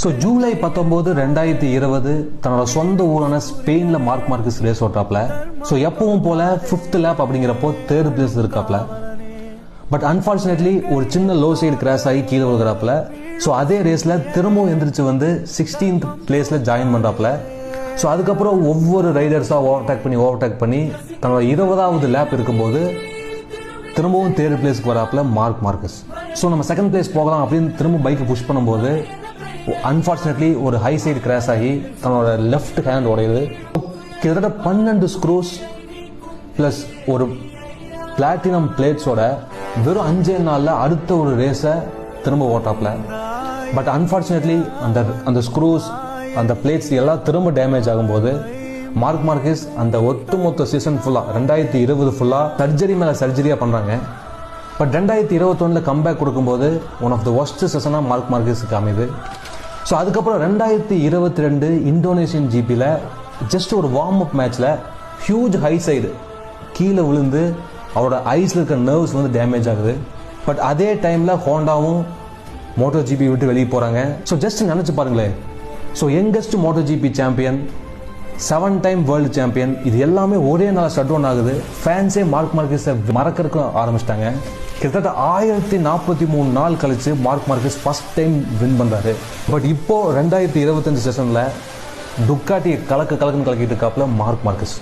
So July 19, 2020 தன்னோட சொந்த ஊரான ஸ்பெயினில் மார்க் மார்க்கஸ் ரேஸ் ஓட்டாப்ல. ஸோ எப்பவும் போல 5th லேப் அப்படிங்கிறப்போ 3rd பிளேஸ் இருக்காப்ல. பட் அன்ஃபார்ச்சுனேட்லி ஒரு சின்ன லோ சைடு கிராஷ் ஆகி கீழே விழுகிறாப்புல. ஸோ அதே ரேஸில் திரும்பவும் எந்திரிச்சு வந்து 16th பிளேஸில் ஜாயின் பண்ணுறாப்புல. ஸோ அதுக்கப்புறம் ஒவ்வொரு ரைடர்ஸாக ஓவர்டேக் பண்ணி தன்னோட 20வது லேப் இருக்கும்போது திரும்பவும் 3rd பிளேஸ்க்கு வராப்புல மார்க் மார்க்கஸ். ஸோ நம்ம 2nd பிளேஸ் போகலாம் அப்படின்னு திரும்ப பைக்கை புஷ் பண்ணும்போது அன்ஃபார்ச்சுனேட்லி ஒரு ஹை சைடு கிராஷ் ஆகி தன்னோட லெஃப்ட் ஹேண்ட் உடையுது. கிட்டத்தட்ட 12 ஸ்க்ரூஸ் ப்ளஸ் ஒரு பிளாட்டினம் பிளேட்ஸோட வெறும் 5 நாளில் அடுத்த ஒரு ரேஸை திரும்ப ஓட்டாப்ல. பட் அன்ஃபார்ச்சுனேட்லி அந்த ஸ்க்ரூஸ் அந்த பிளேட்ஸ் எல்லாம் திரும்ப டேமேஜ் ஆகும்போது மார்க் மார்க்கஸ் அந்த ஒட்டுமொத்த சீசன் ஃபுல்லாக 2020 ஃபுல்லாக சர்ஜரி மேலே சர்ஜரியாக பண்ணுறாங்க. பட் 2021 கம்பேக் கொடுக்கும்போது ஒன் ஆஃப் த ஒர்ஸ்ட் சீசனாக மார்க் மார்க்கஸுக்கு அமைது. ஸோ அதுக்கப்புறம் 2022 இந்தோனேஷியன் ஜிபியில் ஜஸ்ட் ஒரு வார்ம் அப் மேட்ச்சில் ஹியூஜ் ஹை சைடு கீழே விழுந்து அவரோட ஐஸில் இருக்க நர்வ்ஸ் வந்து டேமேஜ் ஆகுது. பட் அதே டைமில் ஹோண்டாவும் மோட்டோ ஜிபி விட்டு வெளியே போகிறாங்க. ஸோ ஜஸ்ட் நினச்சி பாருங்களேன். So youngest MotoGP champion, 7 time world champion, இது எல்லாமே ஒரே நாள் ஷட் டவுன் ஆகுது. ஃபேன்ஸே மார்க் மார்க்கஸை மறக்கிறதுக்கு ஆரம்பிச்சிட்டாங்க. கிட்டத்தட்ட 1043 நாள் கழிச்சு Marc Marquez first time win பண்ணுறாரு. பட் இப்போ 2025 செஷனில் டுக்காட்டி கலக்குன்னு கலக்கிட்டு இருக்காப்புல மார்க் மார்க்கஸ்.